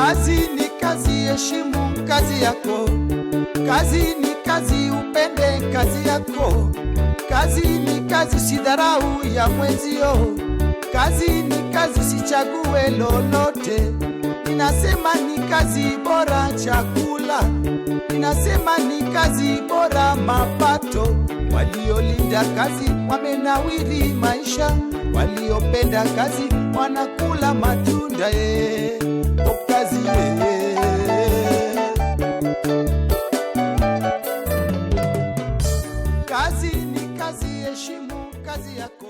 Kazi ni kazi, heshimu kazi yako. Kazi ni kazi, upende kazi yako. Kazi ni kazi, usidharau ya mwenzio. Kazi ni kazi, sichague lolote. Ninasema ni kazi bora chakula. Ninasema ni kazi bora mapato. Waliolinda kazi wamenawiri maisha. Waliopenda kazi wanakula matunda kazi Kazi ni kazi, heshimu kazi yako.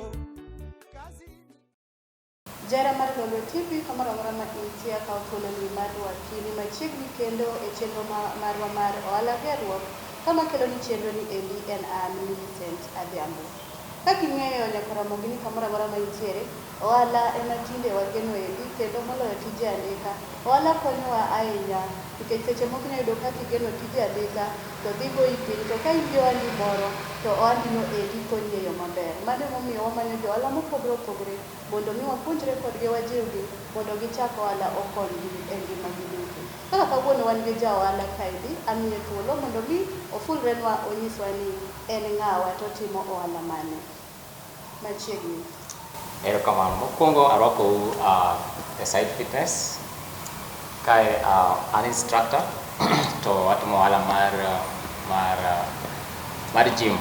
Jara mar Lolo TV kamar ma intia ka tolo ni marwa kini machiegni kendo e chenro marwa mar ohala gerruok kama kelo ni chenro ni endi en an Millicent Adhiambo. Kaking'eyo nyakoromo gini kamar ma intiere ohala ema tinde wageno endi kendo moloyo tije andika. Ohala konyowa ahinya nikech seche moko inyalo yudo ka kigeno tije andika to dhi goyi piny, to ka in gi ohandi moro to ohandino endi konyi e yo maber. Mano emomiyo wamanyo jo ohala mopogore opogore mondo mi wapuonjre kodgi, wajiwgi mondo gichak ohala okonygi e ngimagi duto. Kaka kawuono wan gi ja ohala kaendi, amiye thuolo mondo mi ofulrenwa onyiswa ni en ng'awa to timo ohala mane machiegni. Erokamano. Mokwongo arwakou e Side Fitness. Kae an instructor to atimo ohala mar gym.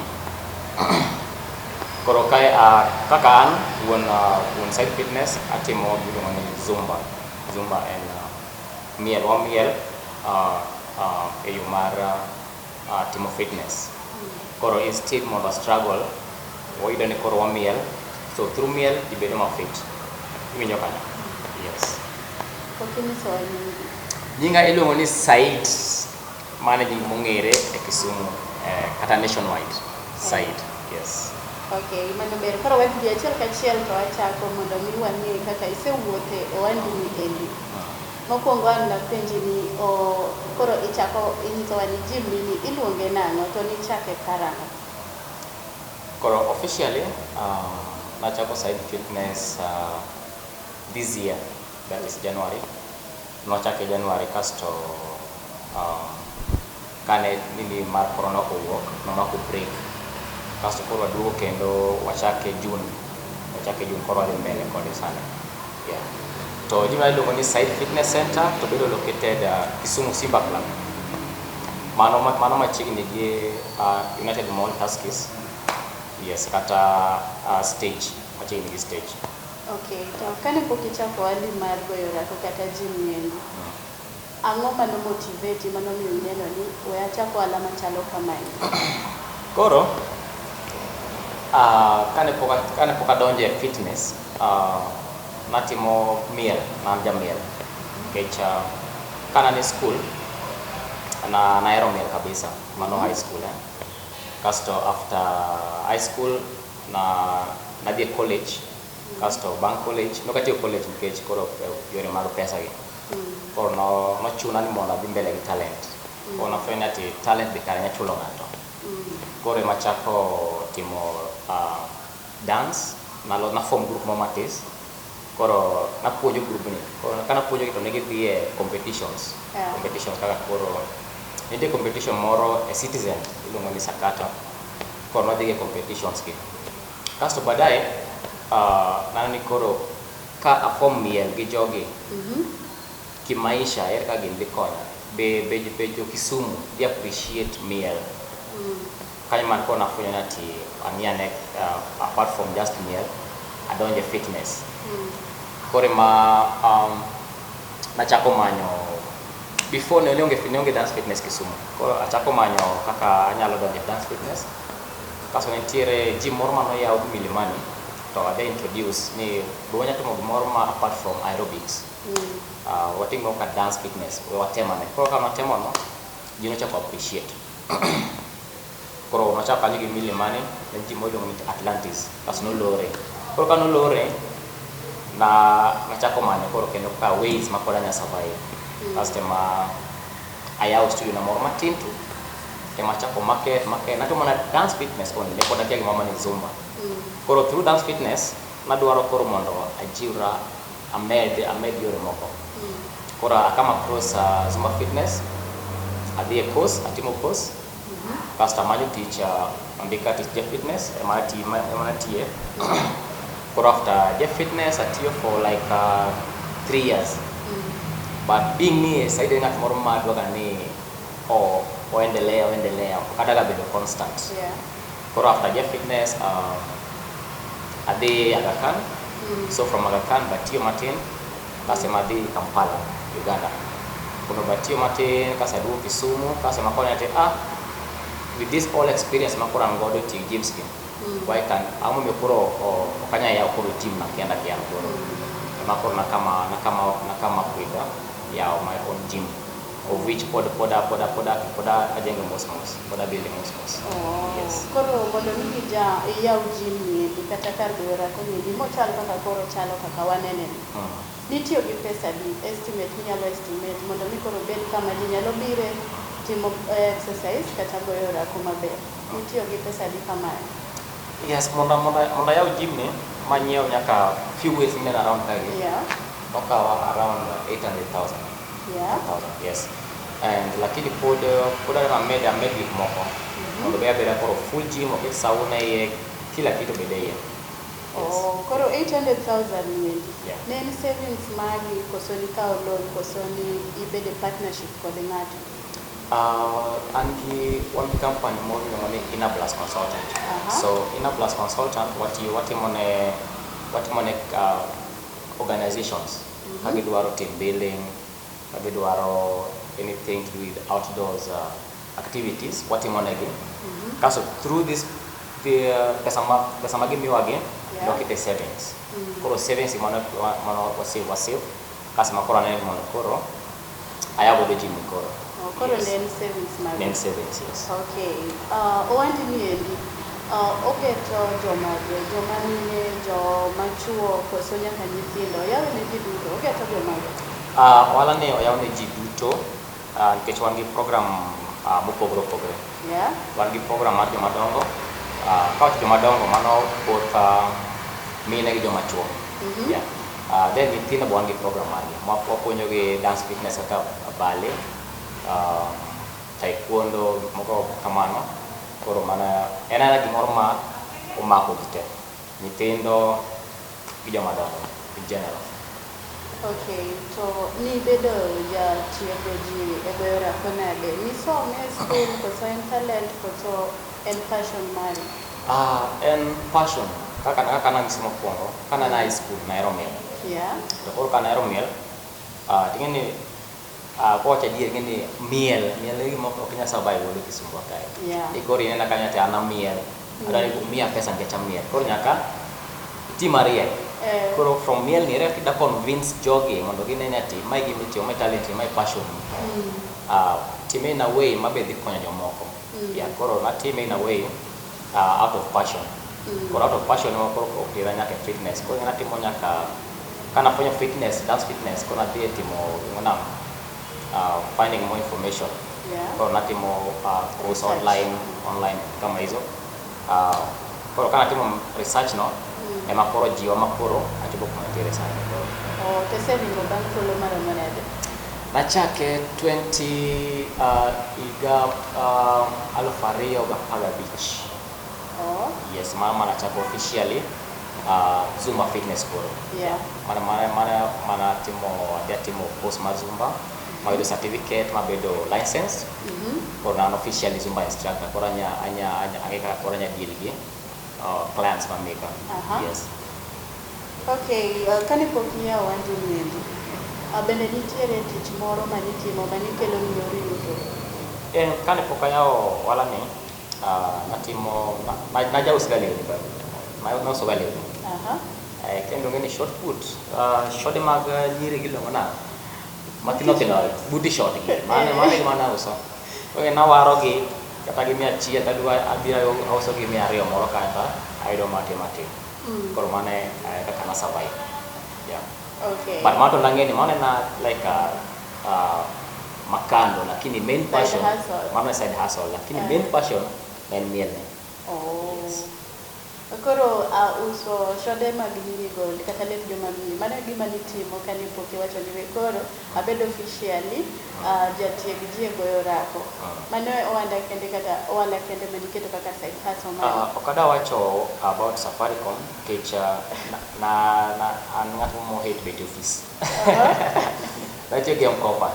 Koro kae kaka an wuon Side Fitness atimo gino ni Zumba. Zumba en miel e yo mar timo fitness. Koro instead mondo struggle wayudo ni koro wamiel, so through miel ibedo mafit. Iwinjo kanyo? Yes. Nyinga iluongo ni Said, mane nying mong'ere e Kisumu kata nationwide. Said, yes. Okay, mano ber. Koro wadhi achiel kachiel to wachako mondo mi wang'e kaka isewuothe ohandi ni endi. Mokwongo an napenji ni koro ichako inyisowa ni gym ni iluonge nang'o to nichake karang'o? Koro officially nachako Side Fitness this year, that is January. Nochake January kasto kane nini mar corona owuok nomako break. Kasto koro waduogo kendo wachake June. Koro wadhi mbele kode sana. Yeah. To gima iluongo ni Side Fitness Center to bedo located Kisumu Simba Club. Mano machiegni gi United Mall Tuskys. Yes, kata stage, machiegni gi stage. Okay, to kane pok ichako ohandi mar goyo rako kata gym niendi, ang'o mano motivate mano miyo ineno ni we achako ohala machalo kamae? Koro kane pok adonje fitness, natimo miel, nan jamiel. Nikech kana ni school nahero miel kabisa, mano high school. Kasto after high school nadhi college. Kasto bang college nokatiyo college nikech koro yore mag pesa gi. Koro nochuna ni mondo adhi mbele gi talent. Koro nafwenyo ati talent be kare nya chulo ng'ato. Koro emachako timo dance, na form group mo matis. Koro napuonjo group ni. Koro kana puonjo to negi dhi e competitions. Competitions kaka koro nitie competition moro e Citizen iluongo ni Sakata. Koro nadhi e competitions gi. Kasto baadaye nani koro ka aform miel gi jogi kimaisha ere ka gin dhi konya be jo Kisumu they appreciate miel. Kanyo man koro nafwenyo ni ati ang'iane apart from just miel adonje fitness. Koro nachako manyo before ne onge dance fitness Kisumu. Koro achako manyo kaka anyalo donje dance fitness. Kaso nitiere gym moro manoyaw Milimani to they introduce ni buwanya timo gimoro ma apart from aerobics. Watimo ka dance fitness watema ne. Koro kama temo no jino chako appreciate. Koro nachako kanyo gi Milimani ne gym mo iluongo ni Atlantis. Kaso nolore. Koro ka nolore nachako manyo koro kendo ka ways ma koda nya survive. Kasto ayaw studio na moro matin tu emachako market nato mana dance fitness only ne koda kegi mama ni Zumba. Koro through dance fitness nadwaro koro mondo ajiwra amed yore moko. kora akama cross Zumba Fitness adhi course atimo course kasta manyo teacher ambika teach Jeff Fitness MRT kora after Jeff Fitness atiyo for like 3 years but being me saidi ngat moro madwaga ni oendelea kadaga bedo constant kora after Jeff Fitness adhi Aga Khan so from Aga Khan batiyo matin kasema adhi Kampala Uganda kuno batiyo matin kasadu Kisumu kasema kone ate with this all experience makora ngodo ti gym skin why can amo mekuro okanya ya kuro team na kianda kuro makoro na kama kuida ya my own gym of which poda ajenge mosmos poda building mosmos. Yes koro mondo ni ja ya gym ni dikata dora ko ni mo chalo kaka koro chalo kaka wanene nitiyo gi pesa di estimate nyalo estimate mondo mi koro bed kama ji nyalo bire timo exercise kata goyo rako maber nitiyo gi pesa di kama. Yes mondo ya gym ni manyeo nyaka few ways in and around kage oka around 800,000 yes and lakini poda na made with moko mondo be abera koro full gym ok sauna ye kila kitu bede ye. Koro 800,000 ni nen savings magi kosoni ka loan kosoni ibede partnership kod ngato angi one company mo ni Inablast Consultant. So Inablast Consultant what organizations agidwaro team building agidwaro anything to do with outdoors activities what monegi kaso through this the pesa magimiwagi lokite savings koro savings mano save kaso makoro nene mono koro ayabo de gym koro koro nen savings magi nen savings yes. Okay owandi ni endi oketo joma mine joma chuo koso nyaka nyithindo yawe ne ji duto oketo joma wala ne oyaw ne ji duto nikech wan gi program mopogore wan gi program mar joma dongo ka joma dongo mano both mine gi joma chuo then nyithindo wan gi program margi wapuonjo gi dance fitness kaka ballet taekwondo moko kamano koro mana ena gimoro ma omako gite nyithindo gi joma dongo in general. Okay, so ni bedo ya tiego ji e goyo rako nade ni some school koso en talent koso en passion mari en passion kaka na misimo pongo kana na high school na Aeromel to koro kana Aeromel tingeni ko cha dier ngeni miel gi moko kinya survive wole Kisumu kae ikori nenda kanya te ana miel adani kumia pesa ngecha miel koro nyaka ti Maria koro from miel ni rek da convince jogi mondo ginene ati mai gimitio mai talent mai passion time in a way mabe dhi konyo jomoko koro na time in a way out of passion koro out of passion koro okira nyaka fitness koro na timo nyaka kana fanya fitness dance fitness koro na dhi timo ngona finding more information koro na timo course online kama hizo koro kana timo research no ema koro jiwa makoro atibo kumatere sana tese vingo bank tolo mara manade na chake 20 iga Alfario Gapaga Beach yes mana chako officially Zumba Fitness Koro mana timo post mazumba mabedo certificate mabedo license koro na officially Zumba instructor koro anya deal gi clients mameka yes. Okay kani pokia wandu nyendi bende nitiere tich moro manitimo manikelo nyori yuto kani pokayao wala ni natimo naja usigali ba na usigali kendo ngeni short put short mag nyiri gilo mana matino booty short mana uso na warogi kata gimi achia tadua abira auso gimi ario moro kata aido mate koro mane kaka na survive okay but mato nangeni maana na like makando lakini main passion maana side hustle lakini main passion and miel yes. Koro uso shode mag nyirigo kata lep joma miyo, mano gima nitimo kane pok iwacho ni we koro abedo officially jatieg ji e goyo orako. Mano e ohanda kende kata ohala kende maniketo kaka side hustle mari? Ok adwa wacho about Safaricom nikech an ng'at mohit bet e ofis. Atiyo gi M-Kopa.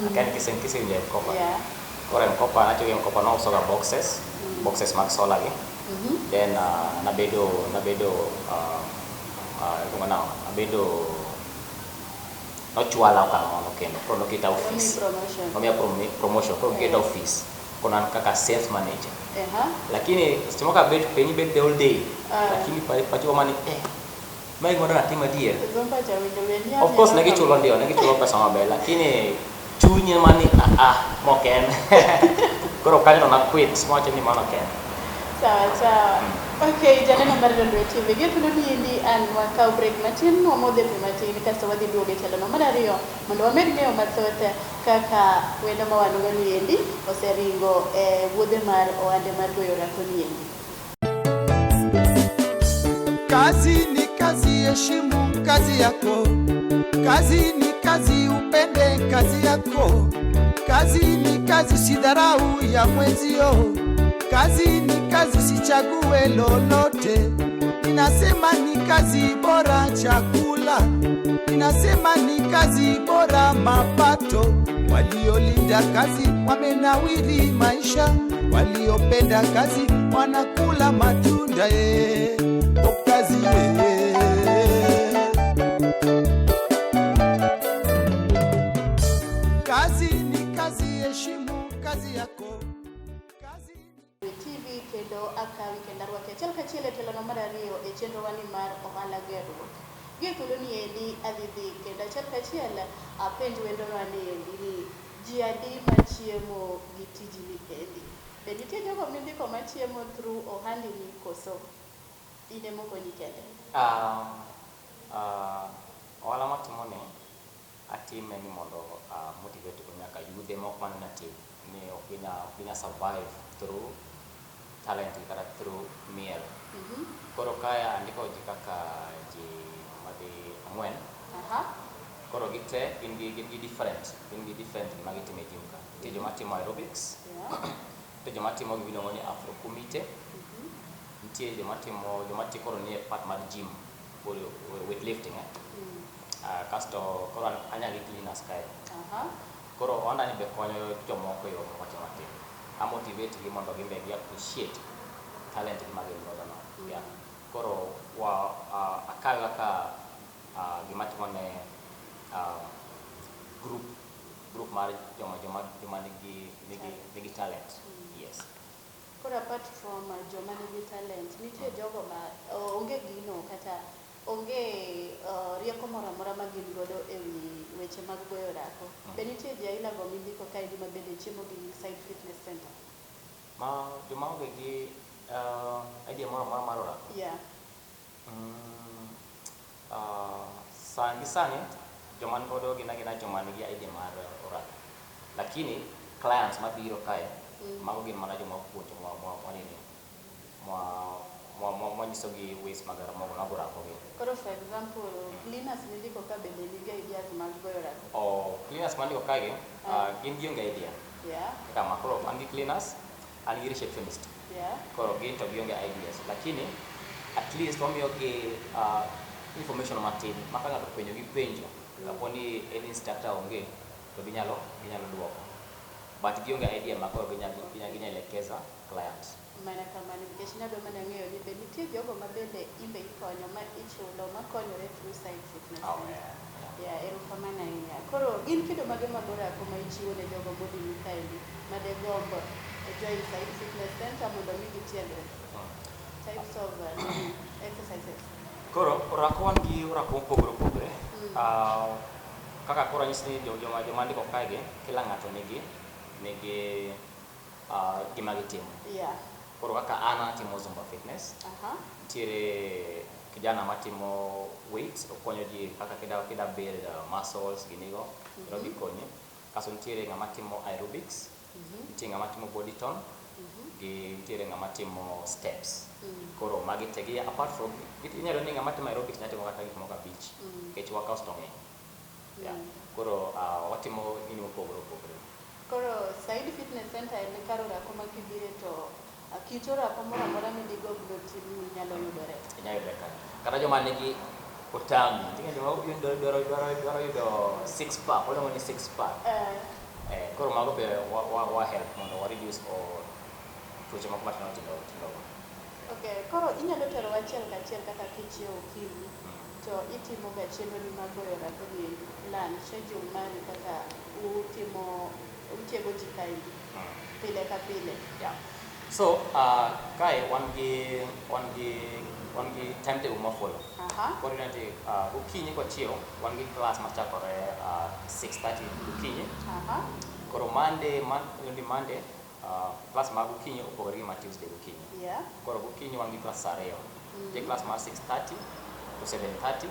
Akia ni kisewinjo M-Kopa. Koro M-Kopa atiyo gi M-Kopa nousoga boxes mag solar gi. Then nabedo nochwala kamano kendo koro noketa office nomiya promotion koro noketa office kono an kaka sales manager. Lakini seche moko penyi bet the whole day lakini pacho mani mai mondo natim adier. Of course negichulo pesa maber lakini chunye mani moken koro kanyo naquit mowacho ni mano ken. Sawa. Okay, janeno mar Lolwe TV. Gitulo ni endi an wakao break matin, wamodhe pi matin, kasto wadhi duogo e chalono. Mar ariyo, mondo wamed ng'eyo mathoth kaka wendo ma wan go ni endi oseringo e wuodhe mar ohande mar goyo orako ni endi. Kazi ni kazi, heshimu kazi yako. Kazi ni kazi, upende kazi yako. Kazi ni kazi, usidharau ya mwenzio. Kazi ni kazi, sichague lolote. Ninasema ni kazi bora chakula. Ninasema ni kazi bora mapato. Waliolinda kazi wamenawiri maisha. Waliopenda kazi wanakula matunda kazi Kazi ni kazi, heshimu kazi yako. TV kendo akawi kendo arwake achiel kachiel e telono mar ariyo e chenro wani mar ohala gerruok. Githuolo ni endi adhi kendo achiel kachiel apenj wendono ni endi ni ji adi machiemo gi tijni endi. Be nitie jogo mindiko machiemo through ohandini koso ine mokonyi kende? Ohala matimoni atime ni mondo motivate go nyaka yudhe moko mane natim ni ok ginya survive through talent kata through miel. Koro kaya andiko ji kaka ji madhi 4. Koro gite gin gi different gima gitimo e gym ka. Nitie joma timo aerobics, nitie joma timo gima iluongo ni afro kumite, nitie joma koro nie part mar gym weightlifting kasto koro anyagi cleaners kae. Koro ohanda ni be konyo jomoko yo matin amotivate gi mondo gimbe gi appreciate talent gi magin godo no. Koro akawe kaka gima timo ne group mar joma nigi talent. Yes. Koro apart from joma nigi talent, nitie jogo ma onge gino kata onge rieko moro amora ma gin godo e wi weche mag goyo orako. Be nitie ji aila go mindiko kae ma bende chiemo gi Side Fitness Center? Joma onge gi idea moro amora mar orako? Sani joma ngodo gina joma nigi idea mar orako. Lakini clients mabiro kae mago gin mana joma puonjo nyiso gi ways mag orako gi. Koro for example, cleaners mindiko ka bende nigi ideas mag goyo orako? Cleaners mandiko kae gin gionge idea. Kama koro an gi cleaners, an gi receptionist. Koro gin to gionge ideas. Lakini at least wamiyo gi information matin ma ka ng'ato penjo gi penjo kapo ni en instructor onge to ginyalo duoko. But gionge idea ma koro ginyalekeza clients. Mana kamano nikech nyalo mana ng'eyo ni be nitie jogo ma bende imbe ikonyo ma ichulo ma konyore through Side Fitness Center. Erokamano ahinya. Koro gin kido mage mag orako ma ichiwo ne jogo modini kaendi ma degombo e join Side Fitness Center mondo mi gitiegre? Types of exercises. Koro orako wan gi orako mopogore. Kaka koro nyisi ni joma ndiko kae kila ng'ato nigi gima gitimo. Koro kaka ana timo Zumba Fitness. Nitiere kijana matimo weights, okonyo ji kaka kida build muscles ginigo, iro gikonye. Kaso nitiere ng'ama timo aerobics, nitie ng'ama timo body tone, gi nitiere ng'ama timo steps. Koro magi tegi apart from inyalo ni ng'ama timo aerobics nyalo timo kata gik moko abich nikech workouts to ng'eny. Yeah. Koro watimo gini mopogore opogore. Koro Said Fitness Center en karo rako ma kibire to kit orako moro amora midigo biro timi nyalo yudore. Inyalo yudore ka. Kata joma nigi otambi, ting'e joma dwaro yudo six pack, oluongo ni six pack. Koro mago be wa help mondo wa reduce tuoche moko matindo tindo. Okay, koro inyalo tero achiel kachiel kaka kichiewo okinyi to itimo ga chenro ni mag goyo rako ni plan schedule mari kaka utiego ji kae pile ka pile. Yeah. So kae wan gi timetable ma follow. Koro nati okinyi kochiewo wan gi class machakore 6:30 okinyi. Koro Monday class mag okinyi opogore gi ma Tuesday okinyi. Koro okinyi wan gi class saa ariyo. Nitie class mar 6:30 to 7:30,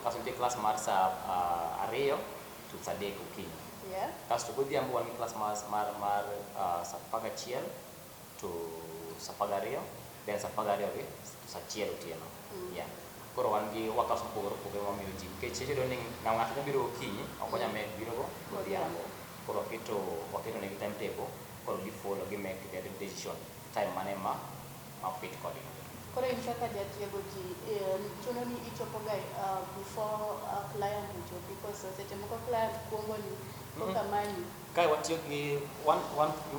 kasto nitie class mar saa ariyo to saa adek okinyi. Kasto godhiambo wan gi class mar saa apar gachiel to saa apar gariyo, then saa apar gariyo gi saa achiel otieno. Koro wan gi workouts mopogore opogore mamiyo ji nikech iyudo ni ng'ato mobiro okinyi ok onya make birogo godhiambo. Koro waketo negi timetable, koro gi follow, gi make their decision time mane ma fit kodgi. Koro in kaka jatiego ji chuno ni ichopo ga before client ochopi, because seche moko client kuongo ni koka manyi. Kae watiyo gi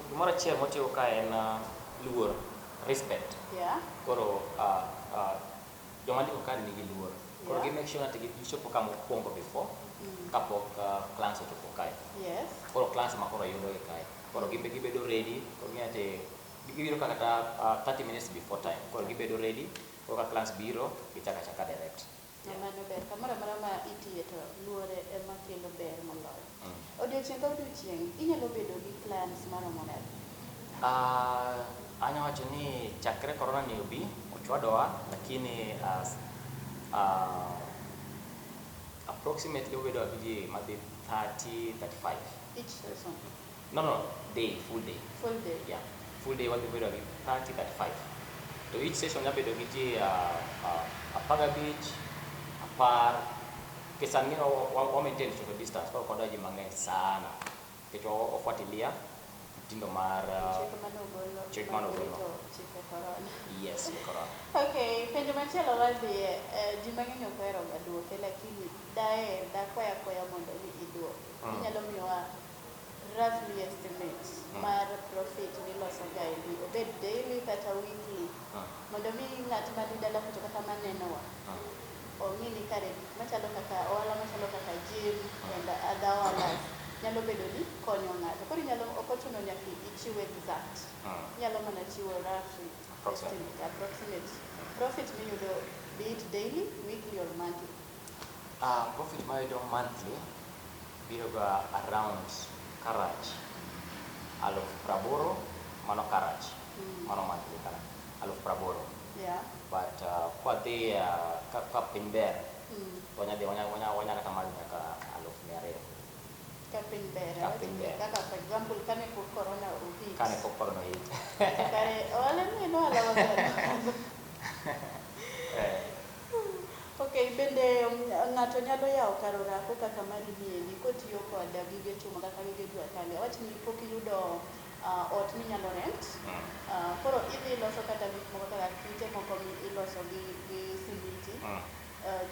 gimoro achiel motiyo kae en luor, respect. Koro joma ndiko kae nigi luor. Koro gi make sure that gichopo kama okuongo before kapok clients ochopo kae. Koro clients ma koro yudo kae. Koro gibedo ready, koro ng'ate gibiro kata 30 minutes before time. Koro gibedo ready, koro ka clients biro gichaka direct. Mano ber, kamoro amora ma itiye to luore ema kelo ber moloyo. Odiochieng' ka odiochieng' inyalo bedo gi clients maromo nade? Anya wacho ni chakre corona ni obi ochwadowa, lakini approximately obedo gi ji madhi 30-35 each session. No, full day. Yeah, full day wadhi bedo gi 30-35. To each session nya bedo gi ji 15, 10. Kisani wa maintain social distance kwa koda ji mang'eny sana. Nikech ofuatilia mtindo mar chik manogolo. Yes, corona. Okay, penjo machielo wadhiye, ji mang'eny ok ohero ga duoke, lakini dakwaya mondo ni iduok. Inyalo miyowa roughly estimate mar profit miloso ga obed daily kata weekly, mondo mi ng'at mani dala kucho kata manenowa ong'i ni kare machalo kaka ohala machalo kaka gym and other ohalas nyalo bedo ni konyo ng'ato. Koro ok ochuno nyaka ichiw exact, nyalo mana chiwo roughly approximate profit miyudo, be it daily, weekly or monthly. Profit mayudo monthly biro ga around karach 80,000, mano karach, mano monthly karach 80,000. But kwa dhi ka piny ber wanya kata mali nyaka 200,000. Ka piny ber, kaka for example kane pok corona ohit. Kare ohala ni en ohala maber. Okay, bende ng'ato nyalo yawo kar orako kaka mari niendi kotiyo koda gige chuma kaka gige jua kali. Awach ni pok iyudo ot minyalo rent. Koro idhi loso kata gik moko kaka kite moko iloso gi simiti.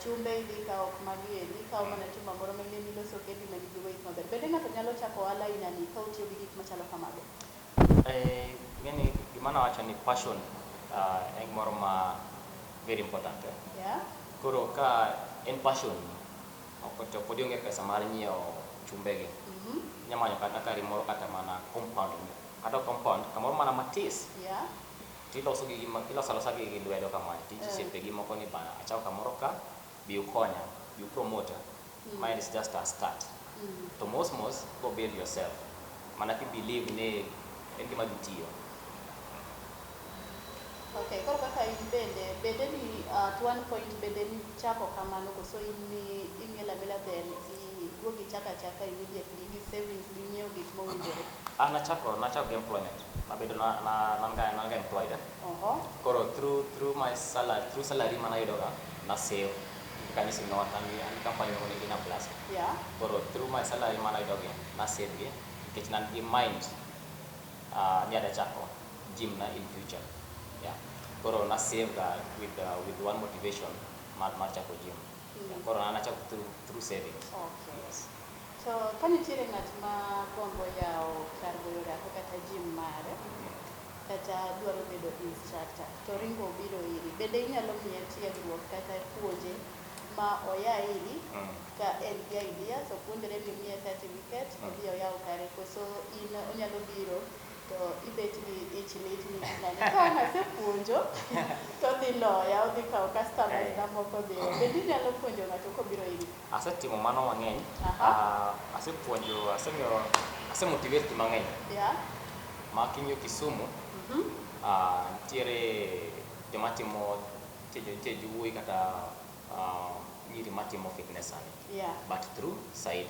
Chumbe idhi kawo magi endi, kawo mana chuma moro manyien iloso kendi ma nigi weight maber. Bende ng'ato nyalo chako ohala ainani ka otiyo gi gik machalo kamago. Gima nawacho ni passion en gimoro ma very important. Koro ka en passion to pod ionge pesa mar nyiewo chumbegi, nyamanyo kata kari moro kata mana compound kamoro mana matis. Tiloso gi lwedo kamae, tisiepe gi moko ni bana achao kamoro ka bi ukonya, bi promoter. Mine is just a start. To mos go build yourself. Mana ki believe ni en gima ditiyo. Okay, koro kaka in bende ni at one point bende ni chako kamano koso imiela then iduogi chaka immediately gi savings gi nyiewo gik mowinjore. Nachako gi employment. Mabedo na employed. Koro through my salary mana yudo ga na save kani singo tani an company ko ni na plus. Yeah. Koro through my salary mana yudo ga na save ge kech nan in mind ni ada chako gym na in future. Yeah. Koro na save ga with one motivation mar chako gym. Koro na chako through savings. Okay. Yes. So kani chire ngat ma gombo yao karbo yora kata gym mare kata dwaro bedo instructor to ringo biro iri bende inyalo miye tiegruok kata puonje ma oya iri ka en gi idea so puonjre ni miye certificate obiro yawo kare koso in onyalo biro to ibet gi ichlit ni nani ka ng'ase puonjo to dhi loya odhi kawo customers na moko biro bende inyalo puonjo ng'ato kobiro iri. Asetimo mano mang'eny. Asepuonjo, asemotivate mang'eny. Yeah. Ma kinyo Kisumu nitiere joma timo wuoyi kata nyiri matimo fitness sani. Yeah. But through Said.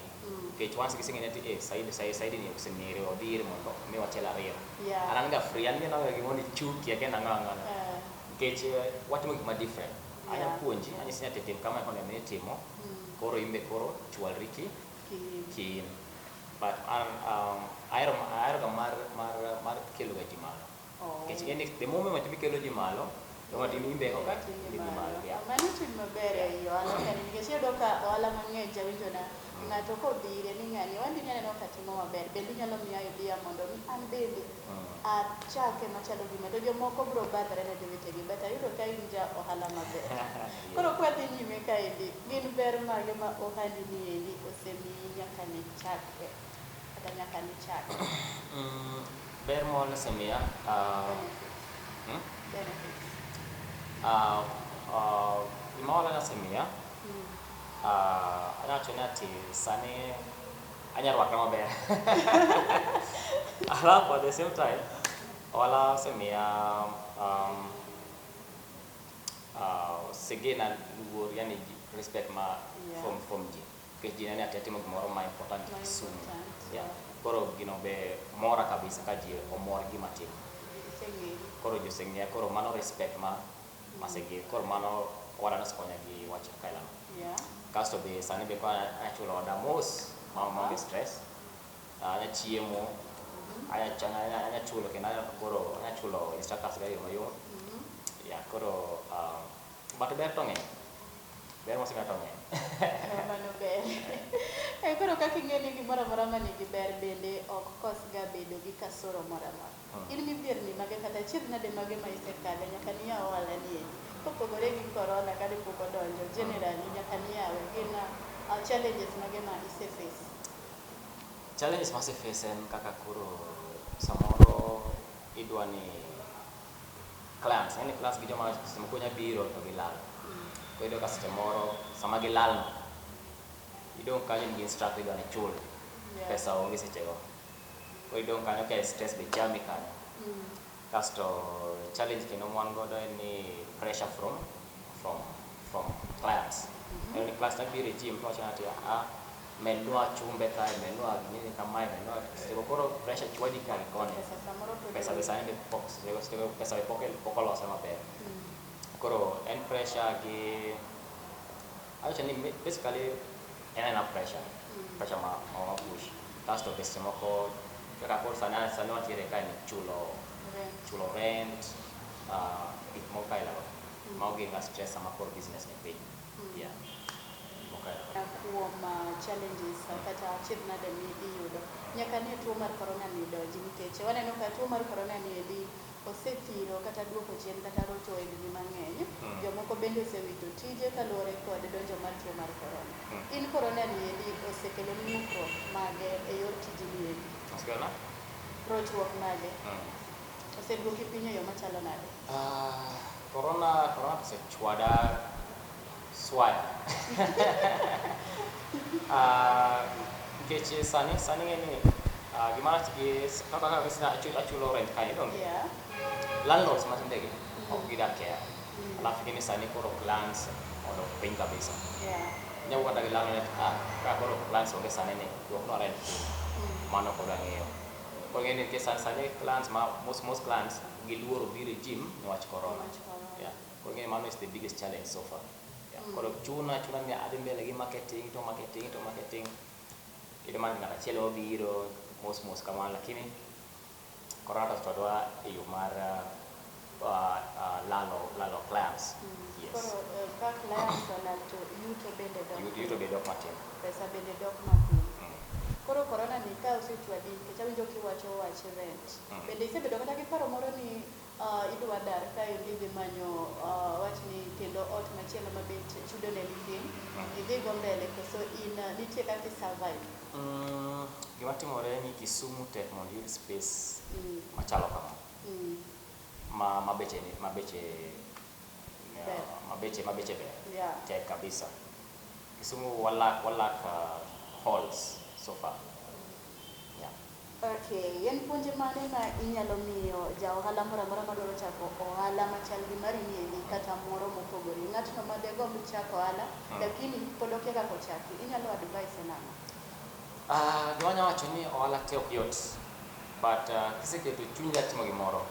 Kech once giseng'e ni Said ni osenere odhir mondo mi watelo ariyo. Yeah. An ga free, an geno ga gimoni chuki akenda ng'ang'a. Kech watimo gik ma different. Anya puonji, anyisi ni tim kama kono ne timo. Koro imbe koro chwalri ki but ahero ga mar kelo ga ji malo. Kech the moment ma kelo ji malo Doma timi imbe ko kati di malo ya. Mano tim maber e ohala kani nikech iyudo ka ohala mang'eny jawinjo na ng'ato kodhire ni ng'ani wandi nyalo ka timo maber bende nyalo miya idea mondo an bende achake machalo gima to jomoko bro badre ne jowetegi but ayudo ka in ja ohala maber. Koro kwadhi nyime kaendi gin ber mage ma ohandi ni endi osemiyi nyaka ne chakre kata nyaka ne chakre. Ber mo osemiya benefits. Gima wala nasemiya anacho ni ati sani anyarwakra maber. Alafu at the same time wala semia segena luor yani respect ma from ji ke ji nani atimo gimoro ma important Kisumu. Yeah. Koro gino be mora kabisa ka ji omor gima timo. Koro jo seng'eya koro mano respect ma masegi koro mano wala naskonya gi wach kaila. Yeah. Kasto be sani be ko achulo oda mos ma be stress. Anya chiemo anya chulo kena koro anya chulo instructors ga yo mayo. Ya koro but ber tonge. Ber mos ga tonge. Mano ber. Koro kaka ing'eni gimoro amora ma nigi ber bende ok kos ga bedo gi kasoro moro amora. In midhierni mage kata achiedh nade mage ma isekale nyaka niya ohala ni endi kopogore gi corona kane pok odonjo generally nyaka niyawe gin challenges mage ma iseface. Challenges ma aseface en kaka koro samoro idwani clients gi joma moko nya biro to gilal. Koido ka seche moro sama gilal no idong kanyo gi instructor idwani chul pesa onge sechego. Koido kanyo ka stress be chami kanyo. Kasto challenge kendo mwan godo ni pressure from clients. Any class na biro gym to chana tia menua chumbe kae menua nini kama menua sego koro pressure chwadi kali kone. Pesa besane be box sego pesa be pokolo sama pe. Koro and pressure gi actually basically enough pressure ma push. Kasto besi moko kaka koro sana tiere kae ni chulo rent bit mo kaila mau gi nga stress sama core business ni pay. Yeah. Kuom challenges kata achiedh nade mi iyudo nyaka ne tuo mar corona ni donji nikech waneno ka tuo mar corona ni endi osethiro kata duoko chien kata rocho e ji mang'eny. Jomoko bende osewito tije kaluwore kod donjo mar tuo mar corona. In corona ni endi osekelo ni mukruok mage e yor tiji ni endi. Osekelo rochruok mage. Oseduoki piny e yo machalo nade? Corona osechwada swaya. Nikech sani ng'eni gimana kaka sina achulo rent kae dong. Yeah. Landlords matindegi ok gidak care. Alafu gini sani koro plans odok piny kabisa. Yeah. Nyawo kata gi landlord ka koro plans onge sani ni duok no rent mano kod ang'eyo. Koro ng'eni nikech sani clans most clans giluoro biro e gym niwach corona. Yeah. Koro ng'eni mano is the biggest challenge so far. Yeah. Koro chuna ni adhi mbele gi marketing. Ito man ng'at achiel obiro mos kamano, lakini corona to todwa e yo mar lalo clans. Yes. Koro ka clans olal to yuto bende dok. Yuto bende dok matin. Pesa bende dok matin. Koro corona ni ka osechwadi nikech awinjo kiwacho wach rent. Bende isebedo kata gi paro moro ni idwa dar ka idhi manyo wach ni kendo ot machielo mabet chudo ne piny, idhi go mbele koso in nitie kaka survive. Gima timore ni Kisumu tek mondo yud space machalo kama. Mabeche ber. Yeah. Tek kabisa. Kisumu walak halls so far. Yeah. Okay, yen puonje mane ma inyalo miyo ja ohala moro amora madwaro chako ohala machal gi mari ni kata moro mopogore. Ng'atno ma degomb chako ohala lakini pod okia kaka ochaki, inyalo advise nang'o? Gima nyalo wacho ni ohala te ok yot, but kiseketo chunyi mar timo gimoro,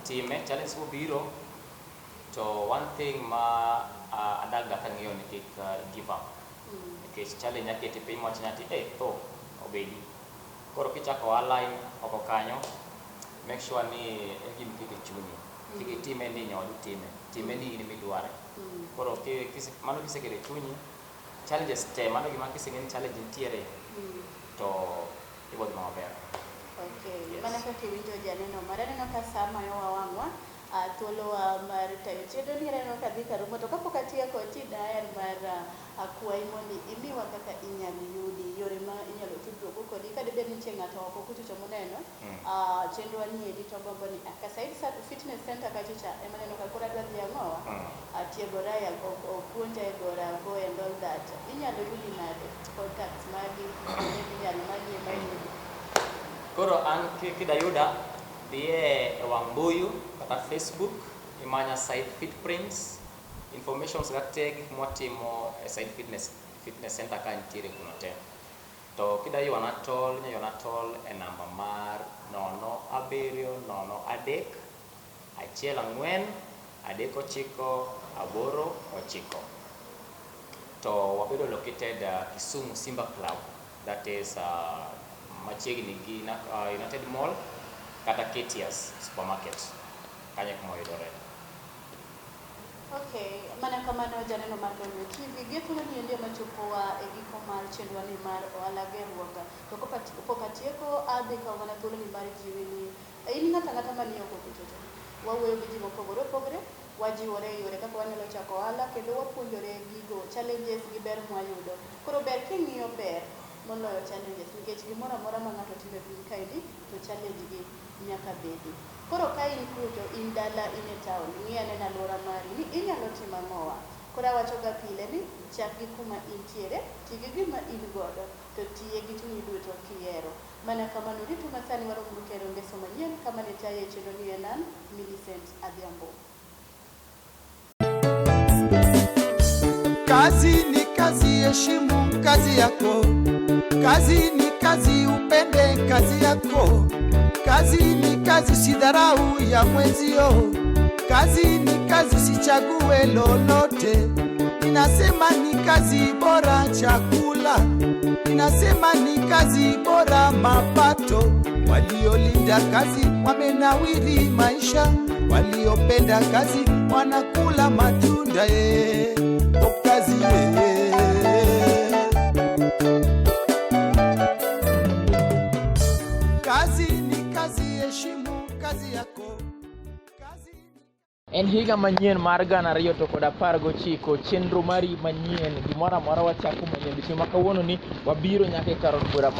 time challenge mobiro, to one thing ma adaga kang'eyo ni kik give up. Nikech challenge akete piny mwacho nyati tho obedi. Koro kichako ohala oko kanyo, make sure ni en gima ikete chunyi. Kik itime ni nyodu time ni in midware. Koro mano kisekete chunyi, challenges te mano gima kiseng'e ni challenge nitiere, to ibo gima maber. Okay, yes. Mana kaka iwinjo janeno maraneno ka sama yo wawang'wa thuolo mar tayo chenro ni aneno ka dhi karumo, to kapok atieko daher mar akwayi mondo imiwa kaka inyalo yudi yore ma inyalo tudruok kodi ka dibed ni nitie ng'ato oko kuchocho moneno chenro ni edi to gombo ni Kasaid Fitness Center kachicha ema neno ka koro adwa dhi ang'owa atiegora opuonja e gora go and all that, inyalo yudi nade contacts magi inyalo magi e mayudi. Koro an kidayuda dhie e wang' mbuyu kata Facebook imanya Said Footprints. Information gate gik mwatimo e Said Fitness Center ka nitiere kuno te. To kidayuana tol e namba mar 07013413989. To wabedo located Kisumu Simba Club, that is machiegni gi United Mall kata Ketias Supermarket, kanyo kuma yudore. Okay, mana kamano janeno mar Donyo TV, githuolo ni ndio machopowa e giko mar chenro ni mar ohala gerruok. To pok atieko adhi kawo mana thuolo ni mar jiwi ni in ng'ata manie oko kuchocho. Wawuoyo gi ji mopogore opogore, wajiwore e yore kaka wanyalo chako ohala kendo wapuonjore gigo, challenges gi ber mwayudo. Koro ber king'iyo ber moloyo challenges nikech gimoro amora ma ng'ato timo e piny kaendi to challenge gi nyaka bedi. Koro ka in kucho, in dala, in e town, ng'i ane alwora mari ni inyalo timo ang'owa. Koro awachoga pile ni chak gi kuma intiere, ti gi gima in godo, to tiye gi chunyi duto kihero. Mana kamano ritu masani waromo kero ngeso manyien kama ne tayo e chenro ni en an Millicent Adhiambo. Kazi ni kazi, heshimu kazi yako. Kazi ni kazi, upende kazi yako. Kazi ni kazi, usidharau ya mwenzio. Kazi ni kazi, usichague lolote. Ninasema ni kazi bora chakula, ninasema ni kazi bora mapato. Waliolinda kazi wamenawiri maisha, waliopenda kazi wanakula matunda kazi Kazi ni kazi, heshimu kazi yako. En higa manyien mar 2019, chenro mari manyien, gimoro amora wachako manyien. Odiechieng' ma kawuono ni wabiro nyaka e kar od bura